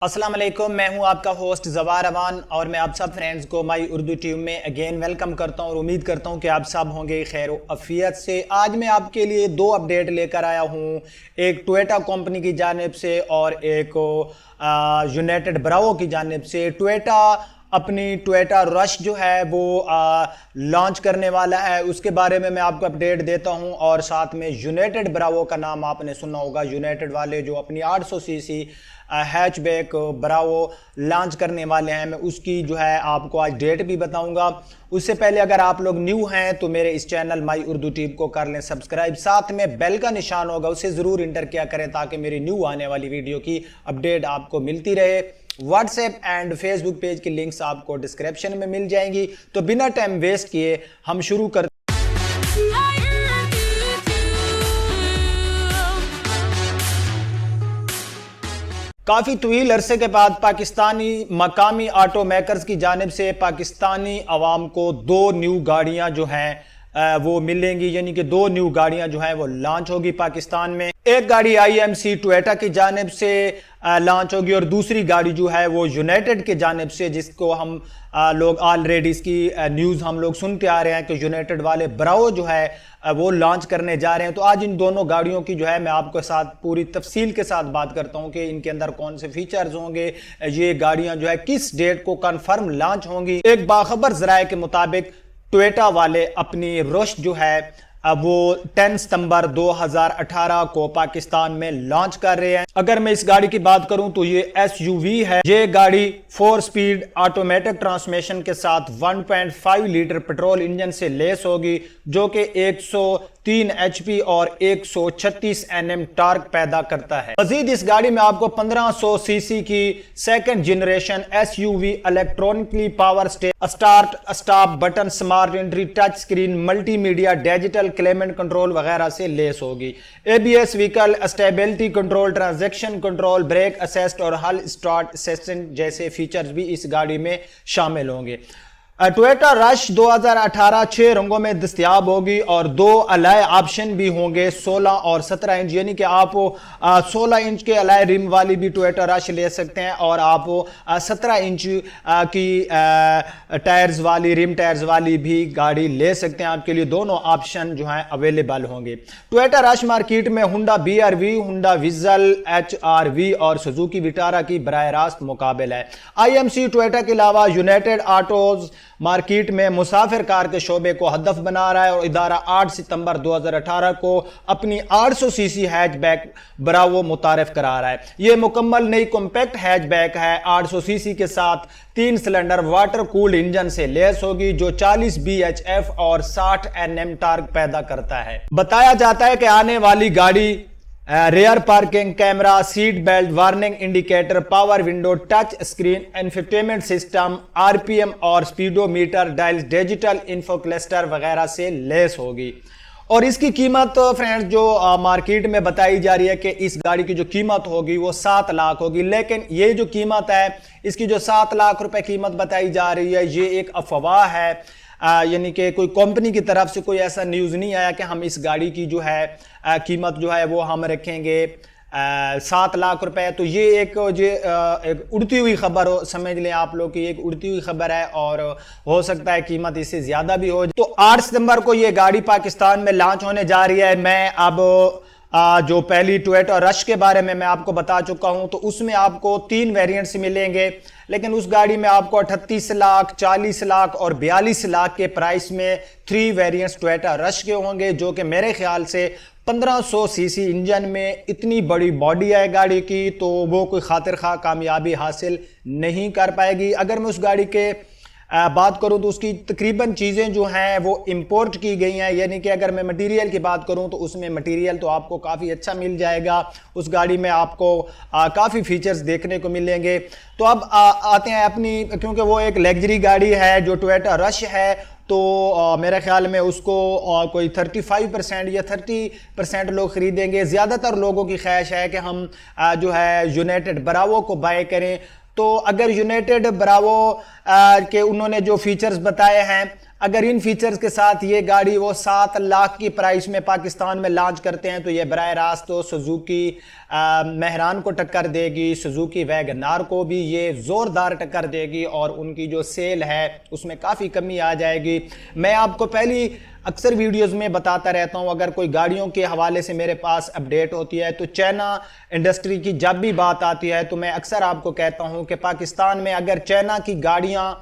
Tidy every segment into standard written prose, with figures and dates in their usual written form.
अस्सलाम वालेकुम, मैं हूं आपका होस्ट ज़वार अवान और मैं आप सब फ्रेंड्स को माई उर्दू टीम में अगेन वेलकम करता हूं और उम्मीद करता हूं कि आप सब होंगे खैर अफियत से। आज मैं आपके लिए दो अपडेट लेकर आया हूं, एक टोयोटा कंपनी की जानिब से और एक यूनाइटेड ब्रावो की जानिब से। टोयोटा अपनी टोयोटा रश जो है वो लॉन्च करने वाला है, उसके बारे में मैं आपको अपडेट देता हूं। और साथ में यूनाइटेड ब्रावो का नाम आपने सुना होगा, यूनाइटेड वाले जो अपनी 800 सीसी हैचबैक ब्रावो लॉन्च करने वाले हैं, मैं उसकी जो है आपको आज डेट भी बताऊंगा। उससे पहले अगर आप लोग न्यू हैं तो मेरे इस चैनल माई उर्दू टीम को कर लें सब्सक्राइब, साथ में बेल का निशान होगा उसे ज़रूर इंटर किया करें ताकि मेरी न्यू आने वाली वीडियो की अपडेट आपको मिलती रहे। व्हाट्सएप एंड फेसबुक पेज की लिंक्स आपको डिस्क्रिप्शन में मिल जाएंगी। तो बिना टाइम वेस्ट किए हम शुरू कर काफ़ी तवील अरसे के बाद पाकिस्तानी मकामी ऑटो मेकर्स की जानिब से पाकिस्तानी अवाम को दो न्यू गाड़ियां जो हैं वो मिलेंगी, यानी कि दो न्यू गाड़ियां जो हैं वो लॉन्च होगी पाकिस्तान में। एक गाड़ी आईएमसी टोयोटा की जानिब से लॉन्च होगी और दूसरी गाड़ी जो है वो यूनाइटेड की जानिब से, जिसको हम लोग ऑलरेडी इसकी न्यूज़ हम लोग सुनते आ रहे हैं कि यूनाइटेड वाले ब्रावो जो है वो लॉन्च करने जा रहे हैं। तो आज इन दोनों गाड़ियों की जो है मैं आपके साथ पूरी तफसील के साथ बात करता हूं कि इनके अंदर कौन से फीचर्स होंगे, ये गाड़ियां जो है किस डेट को कंफर्म लॉन्च होंगी। एक बाखबर जराये के मुताबिक टोयोटा वाले अपनी रश जो है वो 10 सितंबर 2018 को पाकिस्तान में लॉन्च कर रहे हैं। अगर मैं इस गाड़ी की बात करूं तो ये एसयूवी है। ये गाड़ी 4 स्पीड ऑटोमेटिक ट्रांसमिशन के साथ 1.5 लीटर पेट्रोल इंजन से लेस होगी, जो कि 103 एचपी और 136 एनएम टॉर्क पैदा करता है। मजीद इस गाड़ी में आपको 1500 सीसी की second generation SUV electronically power start stop button, smart entry, touch screen, multimedia, digital Clement control वगैरह से लेस होगी। ABS, vehicle stability control, transaction control, brake assist और हल स्टार्ट असिस्टेंट जैसे फीचर्स भी इस गाड़ी में शामिल होंगे। टोयोटा रश 2018 6 रंगों में दस्तयाब होगी और दो अलाय ऑप्शन भी होंगे, 16 और 17 इंच, यानी कि आप 16 इंच के अलाय रिम वाली भी टोयोटा रश ले सकते हैं और आप 17 इंच की टायर्स वाली, रिम टायर्स वाली भी गाड़ी ले सकते हैं। आपके लिए दोनों ऑप्शन जो हैं अवेलेबल होंगे। टोयोटा रश मार्केट में हुंडा बीआरवी, हुंडा विजल, एचआरवी और सुजुकी विटारा की बराह रास्त मुकाबला है। आईएमसी टोयोटा के अलावा यूनाइटेड ऑटोज मार्केट में मुसाफिर कार के शोबे को हदफ बना रहा है और इदारा 8 सितंबर 2018 को अपनी 800 सीसी हैचबैक ब्रावो मुतारिफ करा रहा है। यह मुकम्मल नई कॉम्पैक्ट हैचबैक है, 800 सीसी के साथ 3 सिलेंडर वाटर कूल्ड इंजन से लेस होगी, जो 40 बीएचएफ और 60 एनएम टॉर्क पैदा करता है। बताया जाता है कि आने वाली गाड़ी rear parking camera, seat belt, warning indicator, power window, touch screen, infotainment system, RPM और speedometer, dials, digital info cluster वगैरह से लेस होगी। और इसकी कीमत फ्रेंड्स जो मार्केट में बताई जा रही है कि इस गाड़ी की जो कीमत होगी वो 7 लाख होगी, लेकिन ये जो कीमत है, इसकी जो 7 लाख रुपए कीमत बताई जा रही है, ये एक अफवाह है। यानी कि कोई कंपनी की तरफ से कोई ऐसा न्यूज़ नहीं आया कि हम इस गाड़ी की जो है कीमत जो है वो हम रखेंगे 7 लाख रुपए। तो ये एक उड़ती हुई खबर हो, समझ लें आप लोग कि एक उड़ती हुई खबर है और हो सकता है कीमत इससे ज़्यादा भी हो। तो 8 सितंबर को ये गाड़ी पाकिस्तान में लॉन्च होने जा रही है। मैं अब जो पहली टोयोटा रश के बारे में मैं आपको बता चुका हूं, तो उसमें आपको 3 वेरिएंट्स मिलेंगे, लेकिन उस गाड़ी में आपको 38 लाख, 40 लाख और 42 लाख के प्राइस में 3 वेरिएंट्स टोयोटा रश के होंगे, जो कि मेरे ख्याल से 1500 सीसी इंजन में इतनी बड़ी बॉडी है गाड़ी की, तो वो कोई खातिर खा कामयाबी हासिल नहीं कर पाएगी। अगर मैं उस गाड़ी के बात करूं तो उसकी तकरीबन चीज़ें जो हैं वो इंपोर्ट की गई हैं, यानी कि अगर मैं मटेरियल की बात करूं तो उसमें मटेरियल तो आपको काफ़ी अच्छा मिल जाएगा। उस गाड़ी में आपको काफ़ी फीचर्स देखने को मिलेंगे। तो अब आते हैं अपनी, क्योंकि वो एक लग्जरी गाड़ी है जो टोयोटा रश है, तो मेरे ख्याल में उसको कोई 35% या 30% लोग ख़रीदेंगे। ज़्यादातर लोगों की ख्वाहिश है कि हम जो है यूनाइटेड ब्रावो को बाय करें। तो अगर यूनाइटेड ब्रावो के उन्होंने जो फीचर्स बताए हैं अगर इन फीचर्स के साथ ये गाड़ी वो 7 लाख की प्राइस में पाकिस्तान में लॉन्च करते हैं तो ये बराह रास्त तो सुजुकी मेहरान को टक्कर देगी, सुजुकी वैगनार को भी ये ज़ोरदार टक्कर देगी और उनकी जो सेल है उसमें काफ़ी कमी आ जाएगी। मैं आपको पहली अक्सर वीडियोस में बताता रहता हूं, अगर कोई गाड़ियों के हवाले से मेरे पास अपडेट होती है तो चाइना इंडस्ट्री की जब भी बात आती है तो मैं अक्सर आपको कहता हूं कि पाकिस्तान में अगर चाइना की गाड़ियां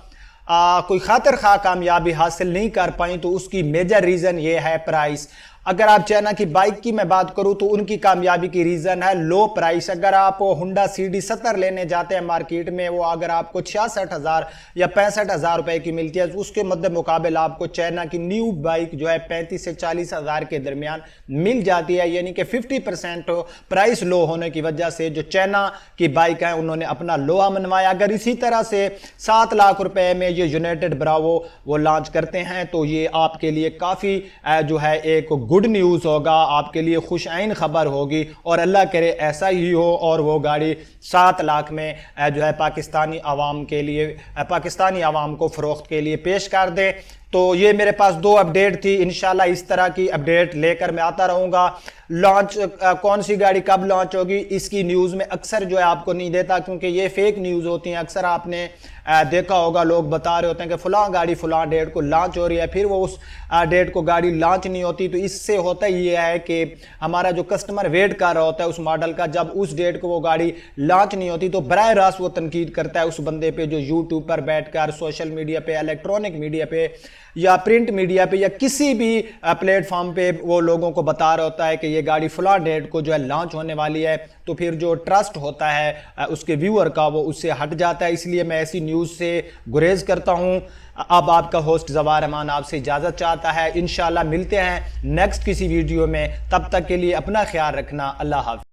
कोई खातिर खा कामयाबी हासिल नहीं कर पाई तो उसकी मेजर रीज़न ये है प्राइस। अगर आप चाइना की बाइक की मैं बात करूं तो उनकी कामयाबी की रीज़न है लो प्राइस। अगर आप होंडा CD70 लेने जाते हैं मार्केट में, वो अगर आपको 66,000 या 65,000 रुपए की मिलती है तो उसके मद्दे मुकाबले आपको चाइना की न्यू बाइक जो है 35 से 40,000 के दरमियान मिल जाती है। यानी कि 50% प्राइस लो होने की वजह से जो चाइना की बाइक है उन्होंने अपना लोहा मनवाया। अगर इसी तरह से 7 लाख रुपए में ये यूनाइटेड ब्रावो वो लॉन्च करते हैं तो ये आपके लिए काफ़ी जो है एक गुड न्यूज़ होगा, आपके लिए खुश आइन खबर होगी और अल्लाह करे ऐसा ही हो और वो गाड़ी 7 लाख में जो है पाकिस्तानी आवाम के लिए, पाकिस्तानी आवाम को फ़रोख्त के लिए पेश कर दे। तो ये मेरे पास 2 अपडेट थी। इंशाल्लाह इस तरह की अपडेट लेकर मैं आता रहूँगा। लॉन्च कौन सी गाड़ी कब लॉन्च होगी इसकी न्यूज़ में अक्सर जो है आपको नहीं देता क्योंकि ये फेक न्यूज़ होती हैं। अक्सर आपने देखा होगा लोग बता रहे होते हैं कि फ़लाँ गाड़ी फ़लाँ डेट को लॉन्च हो रही है, फिर वो उस डेट को गाड़ी लॉन्च नहीं होती। तो इससे होता ये है कि हमारा जो कस्टमर वेट कर रहा होता है उस मॉडल का, जब उस डेट को वो गाड़ी लॉन्च नहीं होती तो बराह रास्त वो तनकीद करता है उस बंदे पे जो यूट्यूब पर बैठकर सोशल मीडिया पे, इलेक्ट्रॉनिक मीडिया पे या प्रिंट मीडिया पे या किसी भी प्लेटफॉर्म पे वो लोगों को बता रहा होता है कि ये गाड़ी फलां डेट को जो है लॉन्च होने वाली है। तो फिर जो ट्रस्ट होता है उसके व्यूअर का वो उससे हट जाता है। इसलिए मैं ऐसी न्यूज़ से गुरेज करता हूँ। अब आपका होस्ट ज़वार रहमान आपसे इजाज़त चाहता है। इंशाल्लाह मिलते हैं नेक्स्ट किसी वीडियो में, तब तक के लिए अपना ख्याल रखना। अल्लाह हाफ़िज़।